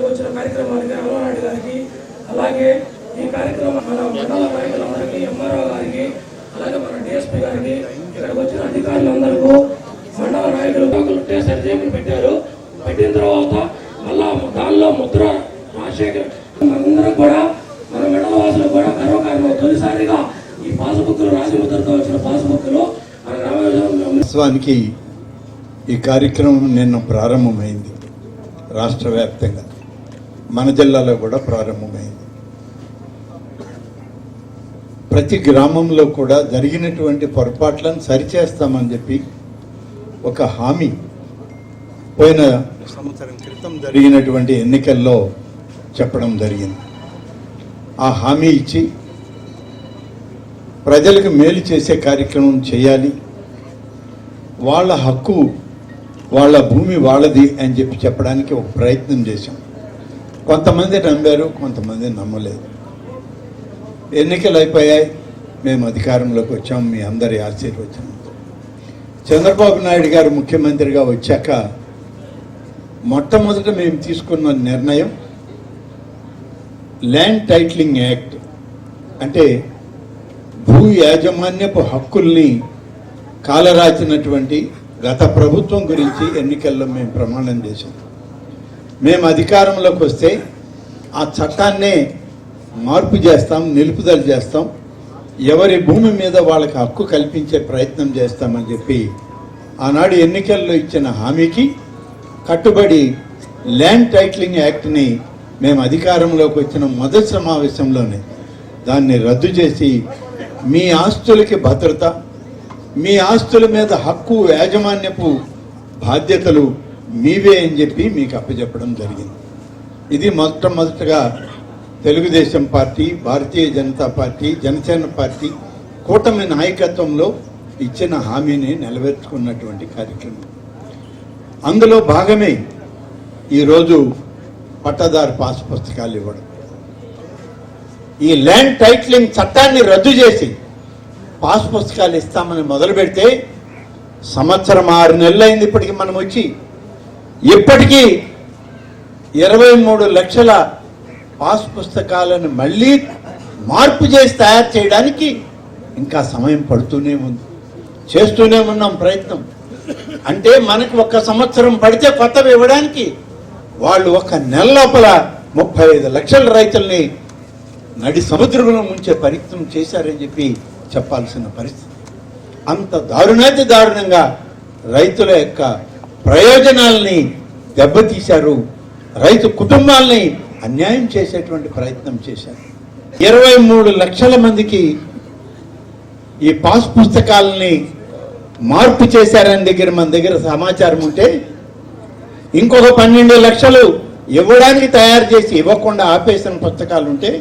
వచ్చిన కార్యక్రమానికి అమరారెడ్డి గారికి, అలాగే ఈ కార్యక్రమం మన మండల నాయకులందరికీ, ఎంఆర్ఓ గారికి, అలాగే మన డిఎస్పీ గారికి, ఇక్కడికి వచ్చిన అధికారులందరికీ, మండల నాయకులు టేసర్ జేబులు పెట్టారు. పెట్టిన తర్వాత మళ్ళా దానిలో ముద్ర రాజశేఖర్ అందరూ కూడా మన మండల వాసులు కూడా గర్వకారణం. తొలిసారిగా ఈ పాస్బుక్లు రాజముద్రతో వచ్చిన పాస్బుక్లు వాస్తవానికి ఈ కార్యక్రమం నిన్న ప్రారంభమైంది. రాష్ట్ర వ్యాప్తంగా మన జిల్లాలో కూడా ప్రారంభమైంది. ప్రతి గ్రామంలో కూడా జరిగినటువంటి పొరపాట్లను సరిచేస్తామని చెప్పి ఒక హామీ పోయిన సంవత్సరం క్రితం జరిగినటువంటి ఎన్నికల్లో చెప్పడం జరిగింది. ఆ హామీ ఇచ్చి ప్రజలకు మేలు చేసే కార్యక్రమం చేయాలి, వాళ్ళ హక్కు, వాళ్ళ భూమి వాళ్ళది అని చెప్పి చెప్పడానికి ఒక ప్రయత్నం చేశాం. కొంతమంది నమ్మారు, కొంతమంది నమ్మలేదు. ఎన్నికలు అయిపోయాయి, మేము అధికారంలోకి వచ్చాం మీ అందరి ఆశీర్వచనంతో. చంద్రబాబు నాయుడు గారు ముఖ్యమంత్రిగా వచ్చాక మొట్టమొదట మేము తీసుకున్న నిర్ణయం ల్యాండ్ టైటిలింగ్ యాక్ట్, అంటే భూ యాజమాన్యపు హక్కుల్ని కాలరాచినటువంటి గత ప్రభుత్వం గురించి ఎన్నికల్లో మేము ప్రమాణం చేశాం. మేము అధికారంలోకి వస్తే ఆ చట్టాన్నే మార్పు చేస్తాం, నిలుపుదల చేస్తాం, ఎవరి భూమి మీద వాళ్ళకి హక్కు కల్పించే ప్రయత్నం చేస్తామని చెప్పి ఆనాడు ఎన్నికల్లో ఇచ్చిన హామీకి కట్టుబడి ల్యాండ్ టైటిలింగ్ యాక్ట్ని మేము అధికారంలోకి వచ్చిన మొదటి సమావేశంలోనే దాన్ని రద్దు చేసి మీ ఆస్తులకి భద్రత, మీ ఆస్తుల మీద హక్కు, యాజమాన్యపు బాధ్యతలు మీవే అని చెప్పి మీకు అప్పచెప్పడం జరిగింది. ఇది మొట్టమొదటగా Telugu Desam party, Bharatiya Janata party, Janasena party కూటమి నాయకత్వంలో ఇచ్చిన హామీని నెరవేర్చుకున్నటువంటి కార్యక్రమం. అందులో భాగమే ఈరోజు పట్టాదారు పాస్ పుస్తకాలు ఇవ్వడం. ఈ ల్యాండ్ టైటిలింగ్ చట్టాన్ని రద్దు చేసి పాస్ పుస్తకాలు ఇస్తామని మొదలు పెడితే సంవత్సరం 6 నెలలు అయింది ఇప్పటికి. మనం వచ్చి ఇప్పటికీ 23 లక్షల పాస్ పుస్తకాలను మళ్ళీ మార్పు చేసి తయారు చేయడానికి ఇంకా సమయం పడుతూనే ఉంది, చేస్తూనే ఉన్నాం ప్రయత్నం. అంటే మనకు 1 సంవత్సరం పడితే కొత్తవి ఇవ్వడానికి వాళ్ళు 1 నెల లోపల 35 లక్షల రైతుల్ని నడి సముద్రంలో ముంచే ప్రయత్నం చేశారని చెప్పి చెప్పాల్సిన పరిస్థితి. అంత దారుణాతి దారుణంగా రైతుల యొక్క ప్రయోజనాల్ని దెబ్బతీశారు, రైతు కుటుంబాల్ని అన్యాయం చేసేటువంటి ప్రయత్నం చేశారు. 23 లక్షల మందికి ఈ పాస్ పుస్తకాలని మార్పు చేశారని మన దగ్గర సమాచారం ఉంటే, ఇంకొక 12 లక్షలు ఇవ్వడానికి తయారు చేసి ఇవ్వకుండా ఆపేసిన పుస్తకాలు ఉంటే,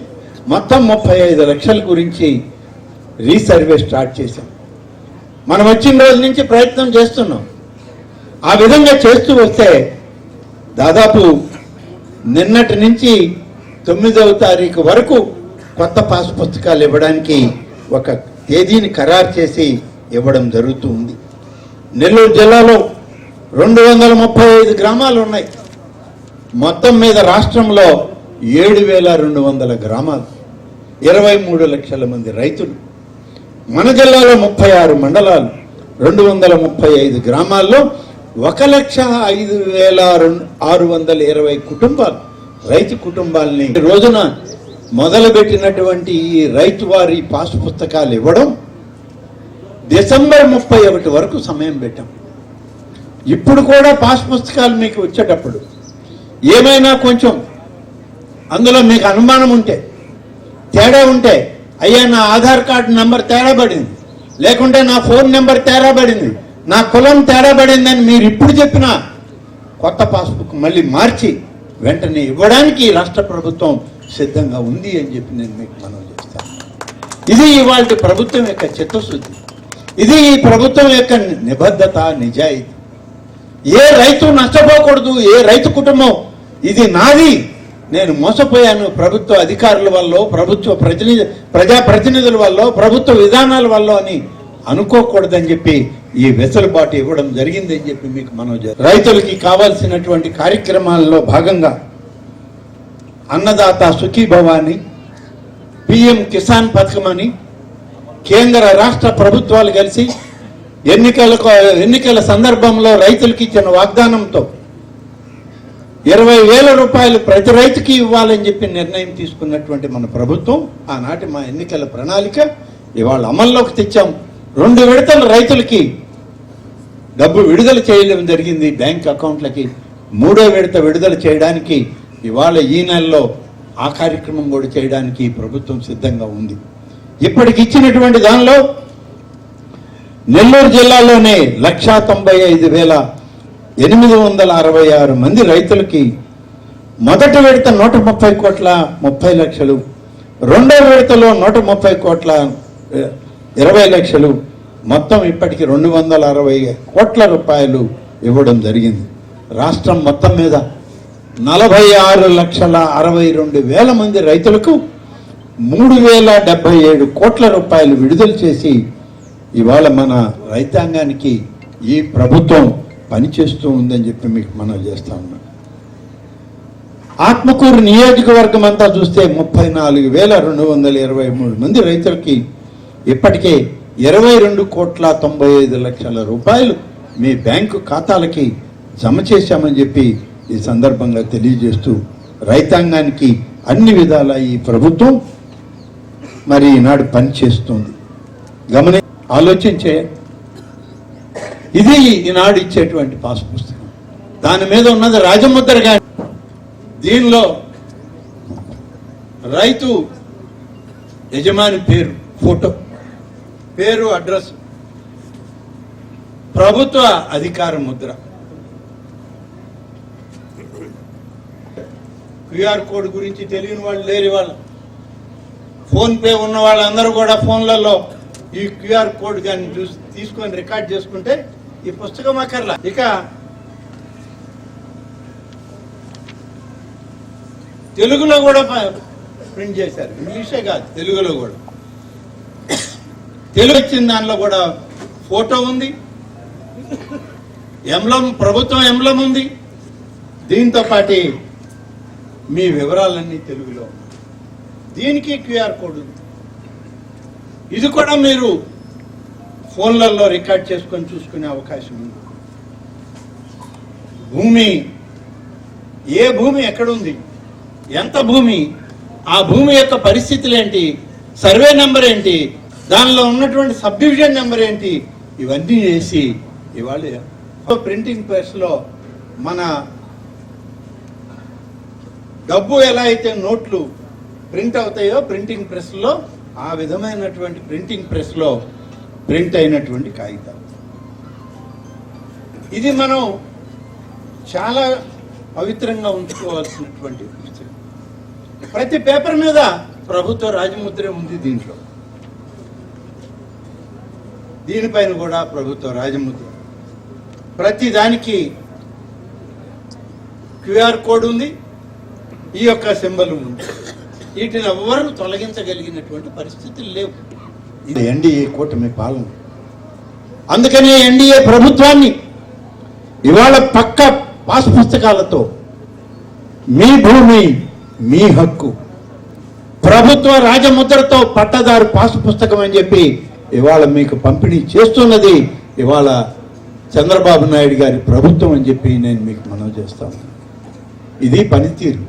మొత్తం 35 లక్షల గురించి రీసర్వే స్టార్ట్ చేశాం. మనం వచ్చిన రోజు నుంచి ప్రయత్నం చేస్తున్నాం. ఆ విధంగా చేస్తూ వస్తే దాదాపు నిన్నటి నుంచి 9వ తారీఖు వరకు కొత్త పాస్ పుస్తకాలు ఇవ్వడానికి ఒక తేదీని ఖరారు చేసి ఇవ్వడం జరుగుతూ ఉంది. నెల్లూరు జిల్లాలో 235 గ్రామాలు ఉన్నాయి. మొత్తం మీద రాష్ట్రంలో 7,200 గ్రామాలు, 23 లక్షల మంది రైతులు. మన జిల్లాలో 36 మండలాలు, 235 గ్రామాల్లో 1,05,620 కుటుంబాలు, రైతు కుటుంబాలని రోజున మొదలుపెట్టినటువంటి ఈ రైతు వారి పాస్ పుస్తకాలు ఇవ్వడం డిసెంబర్ 31 వరకు సమయం పెట్టాం. ఇప్పుడు కూడా పాస్ పుస్తకాలు మీకు వచ్చేటప్పుడు ఏమైనా కొంచెం అందులో మీకు అనుమానం ఉంటే, తేడా ఉంటే, అయ్యా నా ఆధార్ కార్డు నెంబర్ తేడా పడింది, లేకుంటే నా ఫోన్ నెంబర్ తేడా పడింది, నా కులం తేడా పడిందని మీరు ఇప్పుడు చెప్పినా కొత్త పాస్బుక్ మళ్ళీ మార్చి వెంటనే ఇవ్వడానికి రాష్ట్ర ప్రభుత్వం సిద్ధంగా ఉంది అని చెప్పి నేను మీకు మనవి చేస్తాను. ఇది ఇవాళ ప్రభుత్వం యొక్క చిత్తశుద్ధి, ఇది ఈ ప్రభుత్వం యొక్క నిబద్ధత, నిజాయితీ. ఏ రైతు నష్టపోకూడదు, ఏ రైతు కుటుంబం ఇది నాది, నేను మోసపోయాను ప్రభుత్వ అధికారుల వల్ల, ప్రభుత్వ ప్రజాప్రతినిధుల వల్ల, ప్రభుత్వ విధానాల వల్ల అని అనుకోకూడదని చెప్పి ఈ వెసులుబాటు ఇవ్వడం జరిగిందని చెప్పి మీకు మనవి. రైతులకి కావాల్సినటువంటి కార్యక్రమాల్లో భాగంగా అన్నదాత సుఖీభవ అని, పిఎం కిసాన్ పథకం అని కేంద్ర రాష్ట్ర ప్రభుత్వాలు కలిసి ఎన్నికల సందర్భంలో రైతులకి ఇచ్చిన వాగ్దానంతో 20,000 రూపాయలు ప్రతి రైతుకి ఇవ్వాలని చెప్పి నిర్ణయం తీసుకున్నటువంటి మన ప్రభుత్వం, ఆనాటి మా ఎన్నికల ప్రణాళిక ఇవాళ అమల్లోకి తెచ్చాం. 2 విడతలు రైతులకి డబ్బు విడుదల చేయడం జరిగింది బ్యాంక్ అకౌంట్లకి. 3వ విడత విడుదల చేయడానికి ఇవాళ ఈ నెలలో ఆ కార్యక్రమం కూడా చేయడానికి ప్రభుత్వం సిద్ధంగా ఉంది. ఇప్పటికి ఇచ్చినటువంటి దానిలో నెల్లూరు జిల్లాలోనే 1,95,866 మంది రైతులకి మొదటి విడత 130 కోట్ల 30 లక్షలు, రెండవ విడతలో 130 కోట్ల 20 లక్షలు, మొత్తం ఇప్పటికి 260 కోట్ల రూపాయలు ఇవ్వడం జరిగింది. రాష్ట్రం మొత్తం మీద 46,62,000 మంది రైతులకు 3,077 కోట్ల రూపాయలు విడుదల చేసి ఇవాళ మన రైతాంగానికి ఈ ప్రభుత్వం పనిచేస్తూ ఉందని చెప్పి మీకు మనం చేస్తా ఉన్నాం. ఆత్మకూరు నియోజకవర్గం అంతా చూస్తే 34,223 మంది రైతులకి ఇప్పటికే 22,95,00,000 రూపాయలు మీ బ్యాంకు ఖాతాలకి జమ చేశామని చెప్పి ఈ సందర్భంగా తెలియజేస్తూ రైతాంగానికి అన్ని విధాల ఈ ప్రభుత్వం మరి ఈనాడు పనిచేస్తుంది. ఆలోచించే ఇది ఈనాడు ఇచ్చేటువంటి పాస్ పుస్తకం. దాని మీద ఉన్నది రాజముద్ర. కానీ దీనిలో రైతు యజమాని పేరు, ఫోటో, పేరు, అడ్రస్, ప్రభుత్వ అధికార ముద్ర, క్యూఆర్ కోడ్ గురించి తెలియని వాళ్ళు లేని వాళ్ళు, ఫోన్ పే ఉన్న వాళ్ళందరూ కూడా ఫోన్లలో ఈ క్యూఆర్ కోడ్ కానీ తీసుకొని రికార్డ్ చేసుకుంటే ఈ పుస్తకం అక్కర్లా. ఇక తెలుగులో కూడా ప్రింట్ చేశారు, ఇంగ్లీషే కాదు తెలుగులో కూడా. తెలుగు ఇచ్చిన దానిలో కూడా ఫోటో ఉంది, ఎంబ్లం, ప్రభుత్వం ఎంబ్లం ఉంది, దీంతో పాటు మీ వివరాలన్నీ తెలుగులో ఉన్నాయి. దీనికి క్యూఆర్ కోడ్ ఉంది. ఇది కూడా మీరు ఫోన్లలో రికార్డ్ చేసుకొని చూసుకునే అవకాశం ఉంది. భూమి, ఏ భూమి ఎక్కడుంది, ఎంత భూమి, ఆ భూమి యొక్క పరిస్థితులు ఏంటి, సర్వే నెంబర్ ఏంటి, దానిలో ఉన్నటువంటి సబ్ డివిజన్ నెంబర్ ఏంటి, ఇవన్నీ చేసి ఇవాళ ప్రింటింగ్ ప్రెస్లో మన డబ్బు ఎలా అయితే నోట్లు ప్రింట్ అవుతాయో ప్రింటింగ్ ప్రెస్లో, ఆ విధమైనటువంటి ప్రింటింగ్ ప్రెస్లో ప్రింట్ అయినటువంటి కాగితాలు. ఇది మనం చాలా పవిత్రంగా ఉంచుకోవాల్సినటువంటి పుస్తకం. ప్రతి పేపర్ మీద ప్రభుత్వ రాజముద్ర ఉంది. దీంట్లో దీనిపైన కూడా ప్రభుత్వ రాజముద్ర, ప్రతి దానికి క్యూఆర్ కోడ్ ఉంది, ఈ యొక్క సింబల్ ఉంది. వీటిని ఎవరు తొలగించగలిగినటువంటి పరిస్థితులు లేవు. ఇది ఎన్డీఏ కూటమి పాలన. అందుకనే ఎన్డీఏ ప్రభుత్వాన్ని ఇవాళ పక్క పాస్ పుస్తకాలతో మీ భూమి మీ హక్కు, ప్రభుత్వ రాజముద్రతో పట్టదారు పాస్ పుస్తకం అని చెప్పి ఇవాళ మీకు పంపిణీ చేస్తున్నది ఇవాళ చంద్రబాబు నాయుడు గారి ప్రభుత్వం అని చెప్పి నేను మీకు మనవి చేస్తాను. ఇది పనితీరు.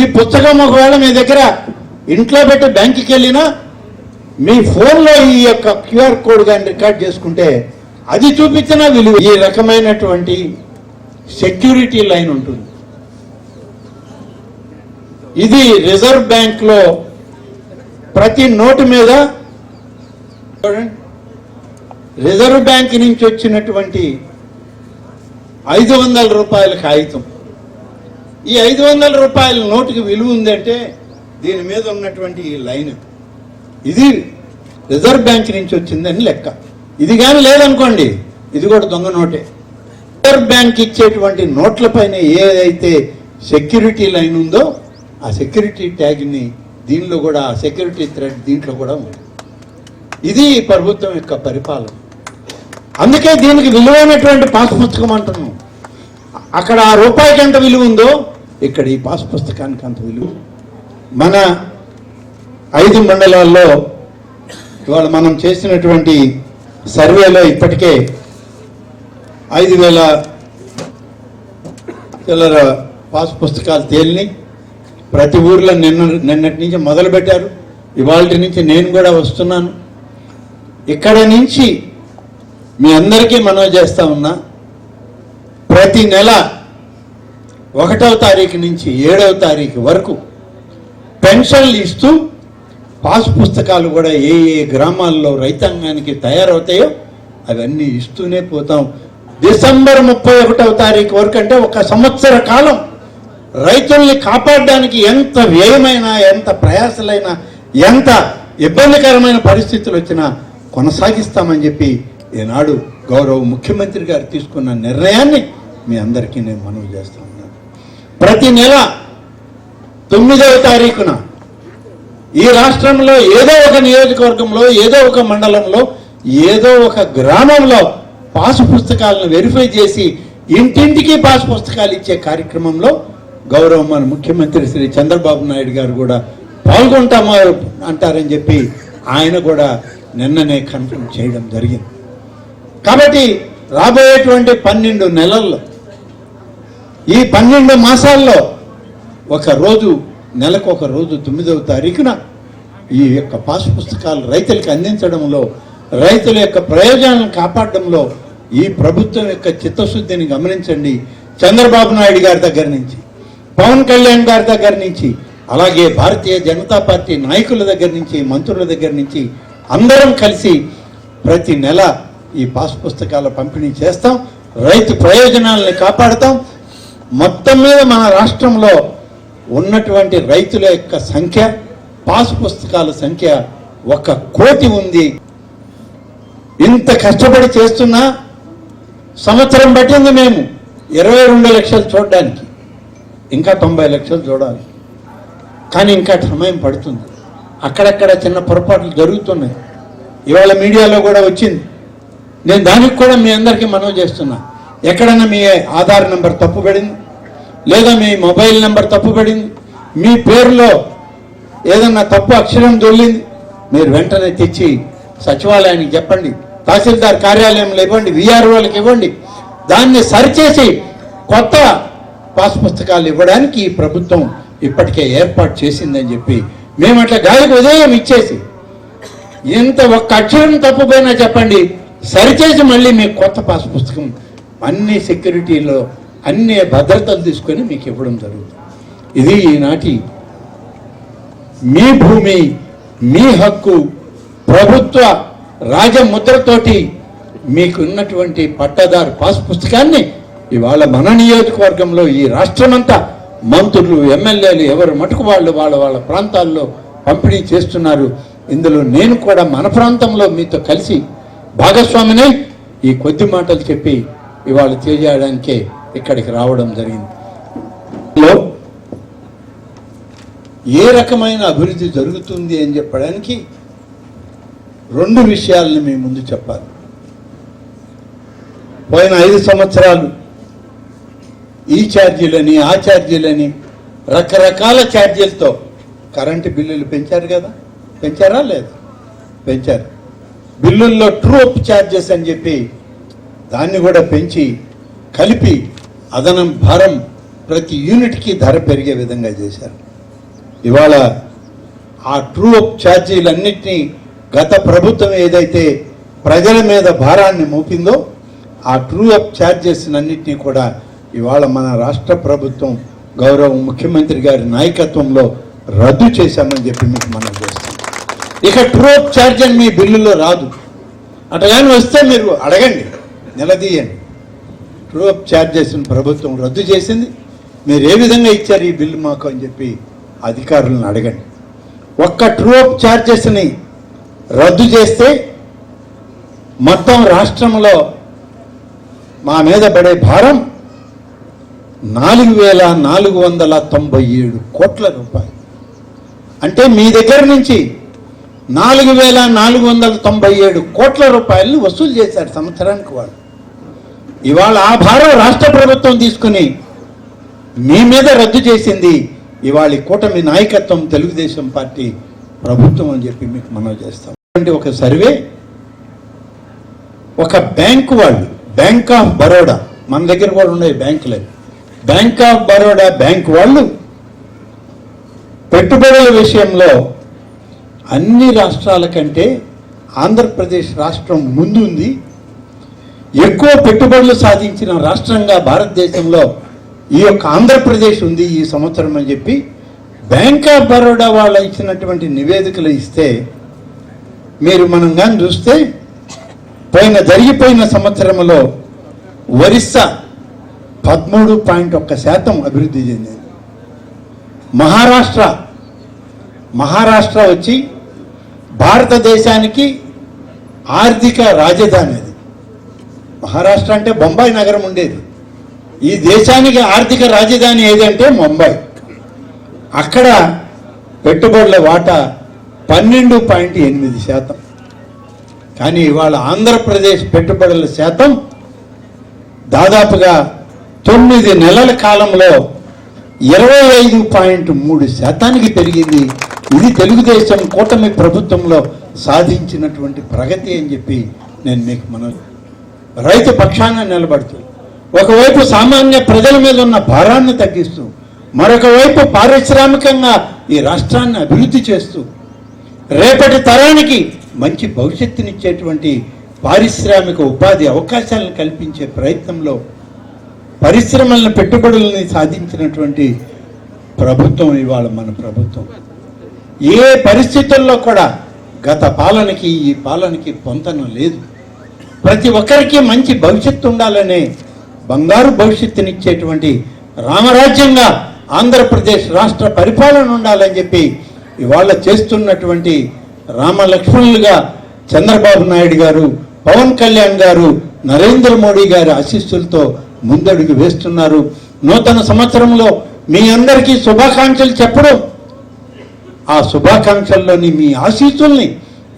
ఈ పుస్తకం ఒకవేళ మీ దగ్గర ఇంట్లో పెట్టి బ్యాంకుకి వెళ్ళినా మీ ఫోన్లో ఈ యొక్క క్యూఆర్ కోడ్ కానీ రికార్డ్ చేసుకుంటే అది చూపించిన విలువ. ఈ రకమైనటువంటి సెక్యూరిటీ లైన్ ఉంటుంది. ఇది రిజర్వ్ బ్యాంక్లో ప్రతి నోటు మీద రిజర్వ్ బ్యాంక్ నుంచి వచ్చినటువంటి 500 రూపాయల కాగితం ఈ 500 రూపాయల నోటుకి విలువ ఉందంటే దీని మీద ఉన్నటువంటి ఈ లైన్ ఇది రిజర్వ్ బ్యాంక్ నుంచి వచ్చిందని లెక్క. ఇది కానీ లేదనుకోండి, ఇది కూడా దొంగ నోటే. రిజర్వ్ బ్యాంక్ ఇచ్చేటువంటి నోట్ల పైన ఏదైతే సెక్యూరిటీ లైన్ ఉందో ఆ సెక్యూరిటీ ట్యాగ్ని దీనిలో కూడా, ఆ సెక్యూరిటీ థ్రెడ్ దీంట్లో కూడా ఉంది. ఇది ప్రభుత్వం యొక్క పరిపాలన. అందుకే దీనికి విలువైనటువంటి పాస్ పుస్తకం అంటున్నాం. అక్కడ ఆ రూపాయికి ఎంత విలువ ఉందో ఇక్కడ ఈ పాస్ పుస్తకానికి అంత విలువ. మన 5 మండలాల్లో ఇవాళ మనం చేసినటువంటి సర్వేలో ఇప్పటికే 5,000 చిల్లర పాస్ పుస్తకాలు తేలిని. ప్రతి ఊర్లో నిన్నటి నుంచి మొదలుపెట్టారు. ఇవాళ నుంచి నేను కూడా వస్తున్నాను. ఇక్కడ నుంచి మీ అందరికీ మనవి చేస్తా ఉన్నా, ప్రతి నెల 1వ తారీఖు నుంచి 7వ తారీఖు వరకు పెన్షన్లు ఇస్తూ పాస్ పుస్తకాలు కూడా ఏ ఏ గ్రామాల్లో రైతాంగానికి తయారవుతాయో అవన్నీ ఇస్తూనే పోతాం. డిసెంబర్ 31వ తారీఖు వరకు అంటే 1 సంవత్సర కాలం రైతుల్ని కాపాడడానికి ఎంత వ్యయమైనా, ఎంత ప్రయాసలైనా, ఎంత ఇబ్బందికరమైన పరిస్థితులు వచ్చినా కొనసాగిస్తామని చెప్పి ఈనాడు గౌరవ ముఖ్యమంత్రి గారు తీసుకున్న నిర్ణయాన్ని మీ అందరికీ నేను మనవి చేస్తా ఉన్నాను. ప్రతి నెల 9వ తారీఖున ఈ రాష్ట్రంలో ఏదో ఒక నియోజకవర్గంలో, ఏదో ఒక మండలంలో, ఏదో ఒక గ్రామంలో పాస్ పుస్తకాలను వెరిఫై చేసి ఇంటింటికి పాస్ పుస్తకాలు ఇచ్చే కార్యక్రమంలో గౌరవ మన ముఖ్యమంత్రి శ్రీ చంద్రబాబు నాయుడు గారు కూడా పాల్గొంటామో అంటారని చెప్పి ఆయన కూడా నిన్ననే కన్ఫర్మ్ చేయడం జరిగింది. కాబట్టి రాబోయేటువంటి 12 నెలల్లో, ఈ 12 మాసాల్లో ఒక రోజు, నెలకు ఒక రోజు 9వ తారీఖున ఈ యొక్క పాస్ పుస్తకాలు రైతులకు అందించడంలో, రైతుల యొక్క ప్రయోజనాలను కాపాడడంలో ఈ ప్రభుత్వం యొక్క చిత్తశుద్ధిని గమనించండి. చంద్రబాబు నాయుడు గారి దగ్గర నుంచి, పవన్ కళ్యాణ్ గారి దగ్గర నుంచి, అలాగే భారతీయ జనతా పార్టీ నాయకుల దగ్గర నుంచి, మంత్రుల దగ్గర నుంచి అందరం కలిసి ప్రతి నెల ఈ పాస్ పుస్తకాల పంపిణీ చేస్తాం. రైతు ప్రయోజనాలను కాపాడుతాం. మొత్తం మీద మన రాష్ట్రంలో ఉన్నటువంటి రైతుల యొక్క సంఖ్య, పాస్ పుస్తకాల సంఖ్య 1 కోటి ఉంది. ఇంత కష్టపడి చేస్తున్నా సంవత్సరం పట్టింది మేము 22 లక్షలు చూడడానికి. ఇంకా 90 లక్షలు చూడాలి. కానీ ఇంకా సమయం పడుతుంది. అక్కడక్కడ చిన్న పొరపాట్లు జరుగుతున్నాయి. ఇవాళ మీడియాలో కూడా వచ్చింది. నేను దానికి కూడా మీ అందరికీ మనవి చేస్తున్నా. ఎక్కడన్నా మీ ఆధార్ నెంబర్ తప్పుపడింది, లేదా మీ మొబైల్ నెంబర్ తప్పుపడింది, మీ పేరులో ఏదన్నా తప్పు అక్షరం దొల్లింది, మీరు వెంటనే తెచ్చి సచివాలయానికి చెప్పండి, తహసీల్దార్ కార్యాలయంలో ఇవ్వండి, విఆర్ఓలకు ఇవ్వండి. దాన్ని సరిచేసి కొత్త పాస్ పుస్తకాలు ఇవ్వడానికి ఈ ప్రభుత్వం ఇప్పటికే ఏర్పాటు చేసిందని చెప్పి మేము అట్లా గాలికి ఉదయం ఇచ్చేసి, ఇంత 1 అక్షరం తప్పుపోయినా చెప్పండి, సరిచేసి మళ్ళీ మీకు కొత్త పాస్ పుస్తకం అన్ని సెక్యూరిటీలో అన్ని భద్రతలు తీసుకొని మీకు ఇవ్వడం జరుగుతుంది. ఇది ఈనాటి మీ భూమి, మీ హక్కు, ప్రభుత్వ రాజముద్రతోటి మీకు ఉన్నటువంటి పట్టాదారు పాస్ పుస్తకాన్ని ఇవాళ మన నియోజకవర్గంలో, ఈ రాష్ట్రమంతా మంత్రులు, ఎమ్మెల్యేలు ఎవరు మటుకు వాళ్ళు వాళ్ళ ప్రాంతాల్లో పంపిణీ చేస్తున్నారు. ఇందులో నేను కూడా మన ప్రాంతంలో మీతో కలిసి భాగస్వామినై ఈ కొద్ది మాటలు చెప్పి ఇవాళ తెలియజేయడానికే ఇక్కడికి రావడం జరిగింది. ఏ రకమైన అభివృద్ధి జరుగుతుంది అని చెప్పడానికి 2 విషయాలను మీ ముందు చెప్పాలి. పోయిన 5 సంవత్సరాలు ఈ ఛార్జీలని, ఆ ఛార్జీలని, రకరకాల ఛార్జీలతో కరెంటు బిల్లులు పెంచారు కదా. పెంచారా? లేదు, పెంచారు. బిల్లుల్లో ట్రూ అప్ ఛార్జెస్ అని చెప్పి దాన్ని కూడా పెంచి కలిపి అదనం భారం ప్రతి యూనిట్కి ధర పెరిగే విధంగా చేశారు. ఇవాళ ఆ ట్రూ అప్ ఛార్జీలన్నింటినీ గత ప్రభుత్వం ఏదైతే ప్రజల మీద భారాన్ని మోపిందో ఆ ట్రూ అప్ ఛార్జెస్ అన్నింటినీ కూడా ఇవాళ మన రాష్ట్ర ప్రభుత్వం గౌరవ ముఖ్యమంత్రి గారి నాయకత్వంలో రద్దు చేశామని చెప్పి మీకు మనం చేస్తాం. ఇక ట్రూ అప్ ఛార్జ్ అని మీ బిల్లులో రాదు. అటగాని వస్తే మీరు అడగండి, నిలదీయండి. ట్రూ అప్ ఛార్జెస్ని ప్రభుత్వం రద్దు చేసింది. మీరు ఏ విధంగా ఇచ్చారు ఈ బిల్లు మాకు అని చెప్పి అధికారులను అడగండి. ఒక్క ట్రూ అప్ ఛార్జెస్ని రద్దు చేస్తే మొత్తం రాష్ట్రంలో మా మీద పడే భారం 4,497 కోట్ల రూపాయలు. అంటే మీ దగ్గర నుంచి 4,497 కోట్ల రూపాయలను వసూలు చేశారు సంవత్సరానికి వాళ్ళు. ఇవాళ ఆ భారం రాష్ట్ర ప్రభుత్వం తీసుకుని మీ మీద రద్దు చేసింది ఇవాళ కూటమి నాయకత్వం తెలుగుదేశం పార్టీ ప్రభుత్వం అని చెప్పి మీకు మనవి చేస్తాం. ఒక సర్వే ఒక బ్యాంకు వాళ్ళు, బ్యాంక్ ఆఫ్ బరోడా, మన దగ్గర కూడా ఉన్నాయి బ్యాంకులు, బ్యాంక్ ఆఫ్ బరోడా బ్యాంక్ వాళ్ళు పెట్టుబడుల విషయంలో అన్ని రాష్ట్రాల కంటే ఆంధ్రప్రదేశ్ రాష్ట్రం ముందుంది, ఎక్కువ పెట్టుబడులు సాధించిన రాష్ట్రంగా భారతదేశంలో ఈ యొక్క ఆంధ్రప్రదేశ్ ఉంది ఈ సంవత్సరం అని చెప్పి బ్యాంక్ ఆఫ్ బరోడా వాళ్ళు ఇచ్చినటువంటి నివేదికలు ఇస్తే, మీరు మనం కానీ చూస్తే జరిగిపోయిన సంవత్సరంలో ఒరిస్సా 13.1% అభివృద్ధి చెందింది. మహారాష్ట్ర వచ్చి భారతదేశానికి ఆర్థిక రాజధాని. అది మహారాష్ట్ర అంటే బొంబాయి నగరం ఉండేది. ఈ దేశానికి ఆర్థిక రాజధాని ఏదంటే ముంబై. అక్కడ పెట్టుబడుల వాటా 12.8%. కానీ ఇవాళ ఆంధ్రప్రదేశ్ పెట్టుబడుల శాతం దాదాపుగా 9 నెలల కాలంలో 25.3% పెరిగింది. ఇది తెలుగుదేశం కూటమి ప్రభుత్వంలో సాధించినటువంటి ప్రగతి అని చెప్పి నేను మీకు రైతు పక్షాన నిలబడుతూ, ఒకవైపు సామాన్య ప్రజల మీద ఉన్న భారాన్ని తగ్గిస్తూ, మరొక వైపు పారిశ్రామికంగా ఈ రాష్ట్రాన్ని అభివృద్ధి చేస్తూ, రేపటి తరానికి మంచి భవిష్యత్తునిచ్చేటువంటి పారిశ్రామిక ఉపాధి అవకాశాలను కల్పించే ప్రయత్నంలో పరిశ్రమలను, పెట్టుబడులని సాధించినటువంటి ప్రభుత్వం ఇవాళ మన ప్రభుత్వం. ఏ పరిస్థితుల్లో కూడా గత పాలనకి ఈ పాలనకి పొంతన లేదు. ప్రతి ఒక్కరికి మంచి భవిష్యత్తు ఉండాలనే, బంగారు భవిష్యత్తునిచ్చేటువంటి రామరాజ్యంగా ఆంధ్రప్రదేశ్ రాష్ట్ర పరిపాలన ఉండాలని చెప్పి ఇవాళ చేస్తున్నటువంటి రామలక్ష్మణులుగా చంద్రబాబు నాయుడు గారు, పవన్ కళ్యాణ్ గారు, నరేంద్ర మోడీ గారి ఆశీస్సులతో ముందడుగు వేస్తున్నారు. నూతన సంవత్సరంలో మీ అందరికీ శుభాకాంక్షలు చెప్పడం, ఆ శుభాకాంక్షల్లోని మీ ఆశీస్సుల్ని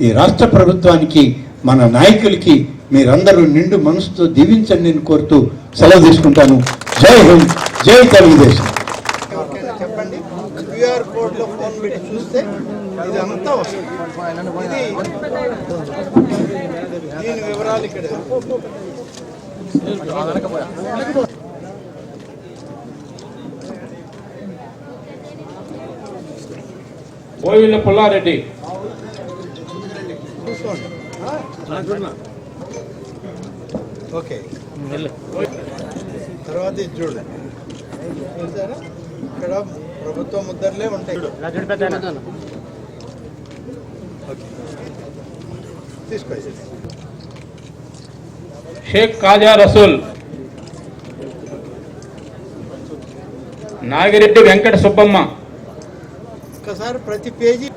ఈ రాష్ట్ర ప్రభుత్వానికి, మన నాయకులకి మీరందరూ నిండు మనసుతో దీవించండి నేను కోరుతూ సెలవు తీసుకుంటాను. జై హింద్, జై తెలుగుదేశం. చెప్పండి. క్యూఆర్ కోడ్లో ఫోన్ పెట్టి చూస్తే ఇది అంతా వస్తుంది. దీని వివరాలు ఇక్కడ. కోవిళ్ళ పుల్లారెడ్డి. ఓకే, తర్వాత ఇది చూడు. చూసారా, ఇక్కడ ప్రభుత్వ ముద్రలే ఉంటాయి. తీసుకో. షేక్ కాజా రసూల్, నాగిరెడ్డి వెంకట సుబ్బమ్మ. ఒక్కసారి ప్రతి పేజీ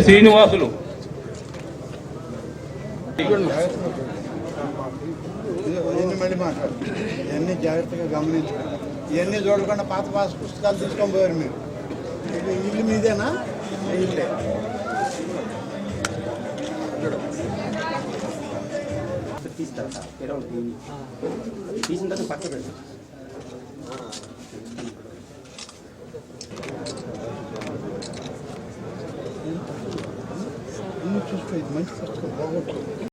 శ్రీనివాసులు. ఇవన్నీ మళ్ళీ మాట్లాడు. ఇవన్నీ జాగ్రత్తగా గమనించుకోండి. ఇవన్నీ చూడకుండా పాత పుస్తకాలు తీసుకొని పోయారు మీరు. ఇల్లు మీదేనా? ఇల్లే. తీసిన తర్వాత పక్క పెడతాం. చూసుకో, ఇది మంచి పుస్తకం బాగుంటుంది.